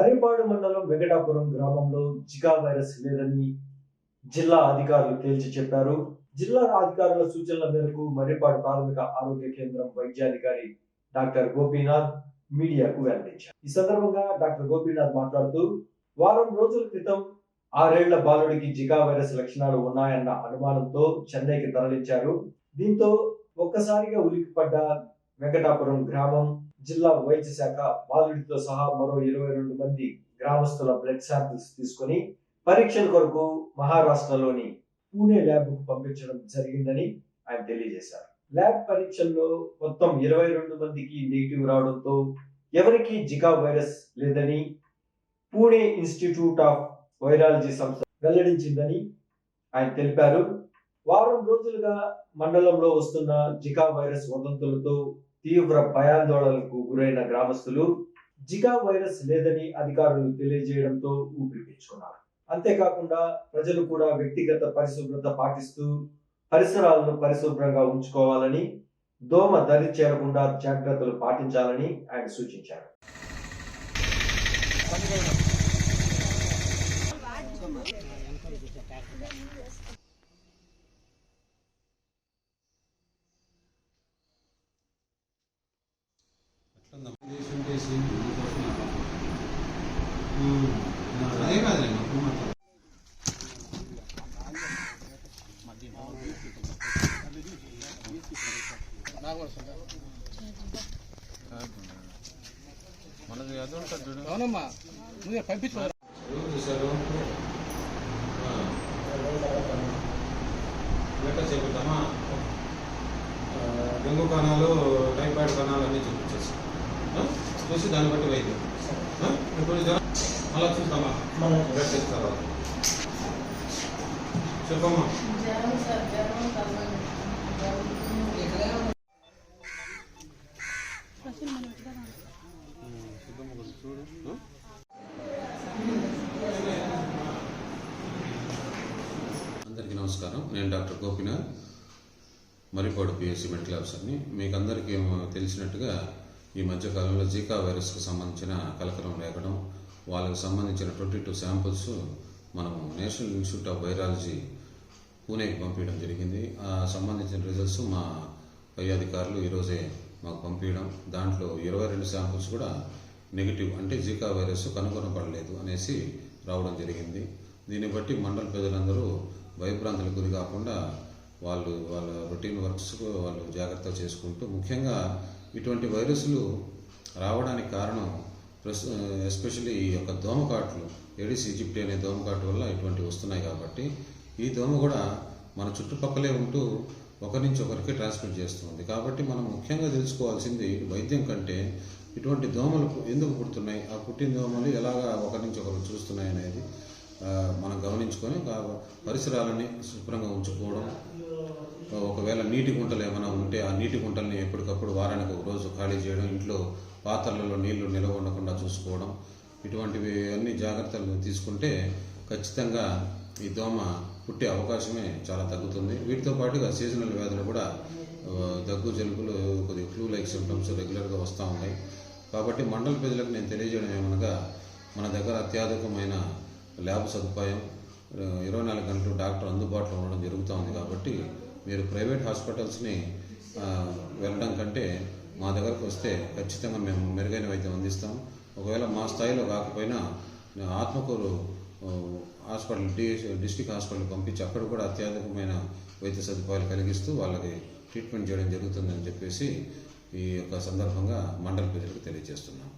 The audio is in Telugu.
మర్రిపాడు మండలం వెంకటాపురం గ్రామంలో జికా వైరస్ లేదని జిల్లా అధికారులు తేల్చి చెప్పారు. జిల్లా అధికారుల సూచనల మేరకు మర్రిపాడు ప్రాథమిక ఆరోగ్య కేంద్రం వైద్యాధికారి డాక్టర్ గోపీనాథ్ మీడియాకు వెల్లడించారు. ఈ సందర్భంగా డాక్టర్ గోపీనాథ్ మాట్లాడుతూ, వారం రోజుల క్రితం 6 ఏళ్ల బాలుడికి జికా వైరస్ లక్షణాలు ఉన్నాయన్న అనుమానంతో చెన్నైకి తరలించారు. దీంతో ఒక్కసారిగా ఉలిక్కిపడ్డ వెంకటాపురం గ్రామం జిల్లా వైద్య శాఖ బాలుడితో సహా మరో 22 మంది గ్రామస్తుల బ్లడ్ శాంపిల్స్ తీసుకుని పరీక్షల కొరకు మహారాష్ట్రలోని పూణే ల్యాబ్ కు పంపించడం జరిగిందని ఆయన తెలియజేశారు. ల్యాబ్ పరీక్షల్లో మొత్తం 22 మందికి నెగిటివ్ రావడంతో ఎవరికీ జికా వైరస్ లేదని పూణే ఇన్స్టిట్యూట్ ఆఫ్ వైరాలజీ సంస్థ వెల్లడించిందని ఆయన తెలిపారు. వారం రోజులుగా మండలంలో వస్తున్న జికా వైరస్ వదంతులతో తీవ్ర భయాందోళనకు గురైన గ్రామస్తులు జికా వైరస్ లేదని అధికారులు తెలియజేయడంతో ఊపిరి పీల్చుకున్నారు. అంతేకాకుండా ప్రజలు కూడా వ్యక్తిగత పరిశుభ్రత పాటిస్తూ పరిసరాలను పరిశుభ్రంగా ఉంచుకోవాలని, దోమ దరి చేరకుండా జాగ్రత్తలు పాటించాలని ఆయన సూచించారు. మనది అది ఉంటుంది చూడు. అవునమ్మా, నువ్వే పంపించు. చెబుతామా డెంగ్యూ కణాలు, టైఫాయిడ్ కణాలు అన్నీ చూపించేసి చూసి దాన్ని బట్టి వైద్యం ఇప్పుడు జ్వరం అలా చూస్తామా బ్లడ్ టెస్ట్ తర్వాత చెప్పమ్మా. అందరికీ నమస్కారం. నేను doctor Gopinath, Marripadu PSC medical ఆఫీసర్ని. మీకు అందరికీ తెలిసినట్టుగా ఈ మధ్యకాలంలో జికా వైరస్కు సంబంధించిన కలకలం లేకడం, వాళ్ళకి సంబంధించిన 22 శాంపుల్స్ మనము నేషనల్ ఇన్స్టిట్యూట్ ఆఫ్ వైరాలజీ పూణేకి పంపించడం జరిగింది. ఆ సంబంధించిన రిజల్ట్స్ మా పై అధికారులు ఈరోజే మాకు పంపించడం, దాంట్లో 22 శాంపుల్స్ కూడా నెగిటివ్, అంటే జికా వైరస్ కనుగొనబడలేదు అనేసి రావడం జరిగింది. దీన్ని బట్టి మండల ప్రజలందరూ భయభ్రాంతులకు గురి కాకుండా వాళ్ళ రొటీన్ వర్క్స్ వాళ్ళు జాగ్రత్త చేసుకుంటూ, ముఖ్యంగా ఇటువంటి వైరస్లు రావడానికి కారణం ఎస్పెషల్లీ ఈ యొక్క దోమకాట్లు, ఎడిస్ ఈజిప్టి అనే దోమకాటు వల్ల ఇటువంటి వస్తున్నాయి. కాబట్టి ఈ దోమ కూడా మన చుట్టుపక్కలే ఉంటూ ఒకరి నుంచి ఒకరికి ట్రాన్స్మిట్ చేస్తుంది. కాబట్టి మనం ముఖ్యంగా తెలుసుకోవాల్సింది వైద్యం కంటే ఇటువంటి దోమలు ఎందుకు పుడుతున్నాయి, ఆ పుట్టిన దోమలు ఎలాగా ఒకరి నుంచి ఒకరు చూస్తున్నాయి అనేది మనం గమనించుకొని పరిసరాలని శుభ్రంగా ఉంచుకోవడం, ఒకవేళ నీటి గుంటలు ఏమైనా ఉంటే ఆ నీటి గుంటల్ని ఎప్పటికప్పుడు వారానికి ఒక రోజు ఖాళీ చేయడం, ఇంట్లో పాత్రలలో నీళ్లు నిల్వ ఉండకుండా చూసుకోవడం, ఇటువంటివి అన్ని జాగ్రత్తలు తీసుకుంటే ఖచ్చితంగా ఈ దోమ పుట్టే అవకాశమే చాలా తగ్గుతుంది. వీటితో పాటుగా సీజనల్ వ్యాధులు కూడా దగ్గు, జలుబులు, కొద్దిగా ఫ్లూ లైక్ సింప్టమ్స్ రెగ్యులర్గా వస్తూ ఉన్నాయి. కాబట్టి మండల ప్రజలకు నేను తెలియజేయడం ఏమనగా, మన దగ్గర అత్యాధునికమైన ల్యాబ్ సదుపాయం, 24 గంటలు డాక్టర్ అందుబాటులో ఉండడం జరుగుతూ ఉంది. కాబట్టి మీరు ప్రైవేట్ హాస్పిటల్స్ని వెళ్ళడం కంటే మా దగ్గరకు వస్తే ఖచ్చితంగా మేము మెరుగైన వైద్యం అందిస్తాం. ఒకవేళ మా స్థాయిలో కాకపోయినా ఆత్మకూరు హాస్పిటల్, డిస్ట్రిక్ట్ హాస్పిటల్ పంపించి అక్కడ కూడా అత్యాధునికమైన వైద్య సదుపాయాలు కలిగిస్తూ వాళ్ళకి ట్రీట్మెంట్ చేయడం జరుగుతుందని చెప్పేసి ఈ యొక్క సందర్భంగా మండల ప్రజలకు తెలియజేస్తున్నాం.